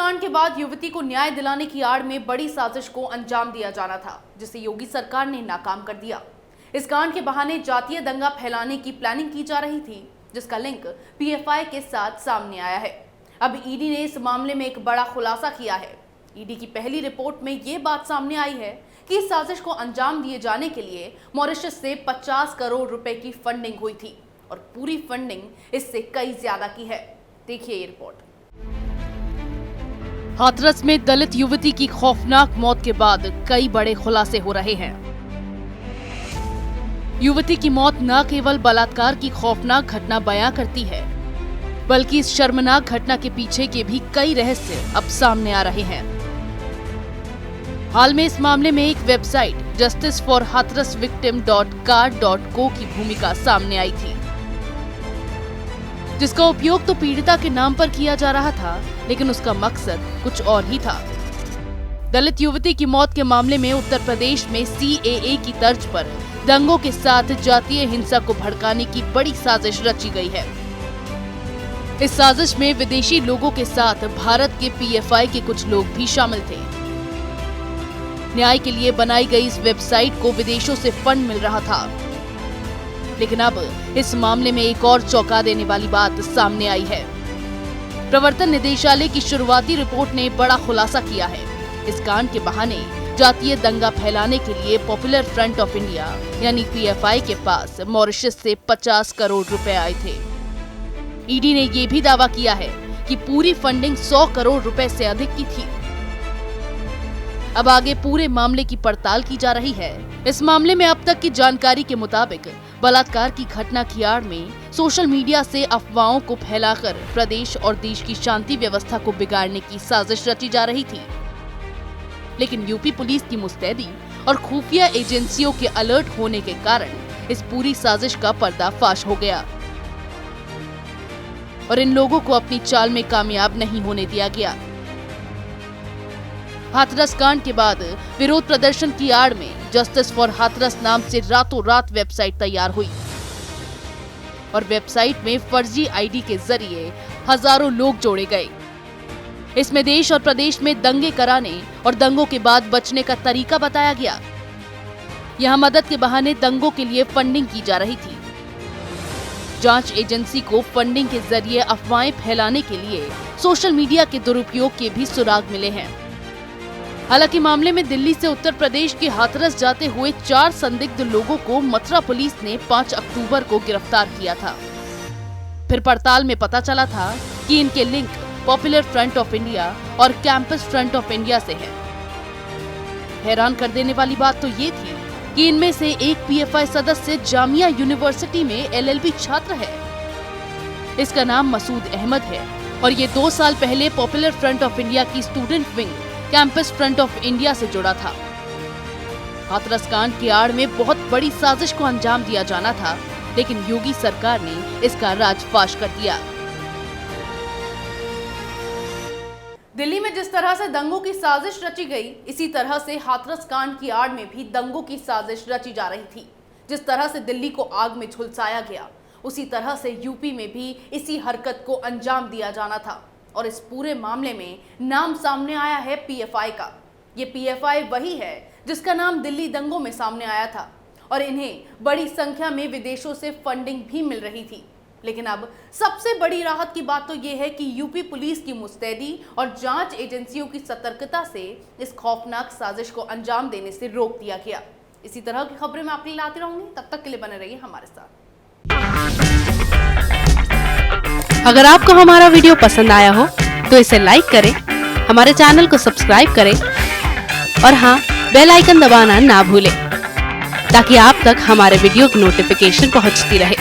कांड के बाद युवती को न्याय दिलाने की आड़ में बड़ी साजिश को अंजाम दिया जाना था, जिसे योगी सरकार ने नाकाम कर दिया। इस कांड के बहाने जातीय दंगा फैलाने की प्लानिंग की जा रही थी, जिसका लिंक पीएफआई के साथ सामने आया है। अब ईडी ने इस मामले में एक बड़ा खुलासा किया है। ईडी की पहली रिपोर्ट में ये बात सामने आई है कि इस साजिश को अंजाम दिए जाने के लिए मॉरिशस से 50 करोड़ रुपए की फंडिंग हुई थी और पूरी फंडिंग इससे कई ज्यादा की है। देखिए ये रिपोर्ट। हाथरस में दलित युवती की खौफनाक मौत के बाद कई बड़े खुलासे हो रहे हैं। युवती की मौत न केवल बलात्कार की खौफनाक घटना बयां करती है, बल्कि इस शर्मनाक घटना के पीछे के भी कई रहस्य अब सामने आ रहे हैं। हाल में इस मामले में एक वेबसाइट justiceforhathrasvictim.car.co की भूमिका सामने आई थी, जिसका उपयोग तो पीड़िता के नाम पर किया जा रहा था, लेकिन उसका मकसद कुछ और ही था। दलित युवती की मौत के मामले में उत्तर प्रदेश में CAA की तर्ज पर दंगों के साथ जातीय हिंसा को भड़काने की बड़ी साजिश रची गई है। इस साजिश में विदेशी लोगों के साथ भारत के PFI के कुछ लोग भी शामिल थे। न्याय के लिए बनाई गई इस वेबसाइट को विदेशों से फंड मिल रहा था, लेकिन अब इस मामले में एक और चौंका देने वाली बात सामने आई है। प्रवर्तन निदेशालय की शुरुआती रिपोर्ट ने बड़ा खुलासा किया है। इस कांड के बहाने जातीय दंगा फैलाने के लिए पॉपुलर फ्रंट ऑफ इंडिया यानी PFI के पास मॉरिशस से 50 करोड़ रुपए आए थे। ईडी ने ये भी दावा किया है कि पूरी फंडिंग 100 करोड़ रुपए से अधिक की थी। अब आगे पूरे मामले की पड़ताल की जा रही है। इस मामले में अब तक की जानकारी के मुताबिक बलात्कार की घटना की आड़ में सोशल मीडिया से अफवाहों को फैलाकर प्रदेश और देश की शांति व्यवस्था को बिगाड़ने की साजिश रची जा रही थी, लेकिन यूपी पुलिस की मुस्तैदी और खुफिया एजेंसियों के अलर्ट होने के कारण इस पूरी साजिश का पर्दाफाश हो गया और इन लोगों को अपनी चाल में कामयाब नहीं होने दिया गया। हाथरस कांड के बाद विरोध प्रदर्शन की आड़ में जस्टिस फॉर हाथरस नाम से रातों रात वेबसाइट तैयार हुई और वेबसाइट में फर्जी आईडी के जरिए हजारों लोग जोड़े गए। इसमें देश और प्रदेश में दंगे कराने और दंगों के बाद बचने का तरीका बताया गया। यहां मदद के बहाने दंगों के लिए फंडिंग की जा रही थी। जांच एजेंसी को फंडिंग के जरिए अफवाहें फैलाने के लिए सोशल मीडिया के दुरुपयोग के भी सुराग मिले हैं। हालांकि मामले में दिल्ली से उत्तर प्रदेश के हाथरस जाते हुए 4 संदिग्ध लोगों को मथुरा पुलिस ने 5 अक्टूबर को गिरफ्तार किया था। फिर पड़ताल में पता चला था कि इनके link popular front of India और कैंपस फ्रंट ऑफ इंडिया से है। हैरान कर देने वाली बात तो ये थी कि इनमें से एक PFI सदस्य जामिया यूनिवर्सिटी में LLB छात्र है। इसका नाम मसूद अहमद है और ये 2 साल पहले पॉपुलर फ्रंट ऑफ इंडिया की student wing campus front of India से जुड़ा था। हाथरस कांड की आड़ में बहुत बड़ी साजिश को अंजाम दिया जाना था, लेकिन योगी सरकार ने इसका राजफाश कर दिया। दिल्ली में जिस तरह से दंगों की साजिश रची गई, इसी तरह से हाथरस कांड की आड़ में भी दंगों की साजिश रची जा रही थी। जिस तरह से दिल्ली को आग में झुलसाया गया, उसी तरह से यूपी में भी इसी हरकत को अंजाम दिया जाना था। और इस पूरे मामले में नाम सामने आया है PFI का। ये PFI वही है जिसका नाम दिल्ली दंगों में सामने आया था और इन्हें बड़ी संख्या में विदेशों से फंडिंग भी मिल रही थी। लेकिन अब सबसे बड़ी राहत की बात तो ये है कि यूपी पुलिस की मुस्तैदी और जांच एजेंसियों की सतर्कता से इस खौफनाक साजिश को अंजाम देने से रोक दिया गया। इसी तरह की खबरें मैं आपके लिए लाती रहूंगी, तब तक के लिए बने रहिए हमारे साथ। अगर आपको हमारा वीडियो पसंद आया हो तो इसे लाइक करें, हमारे चैनल को सब्सक्राइब करें और हाँ, बेल आइकन दबाना ना भूलें ताकि आप तक हमारे वीडियो की नोटिफिकेशन पहुंचती रहे।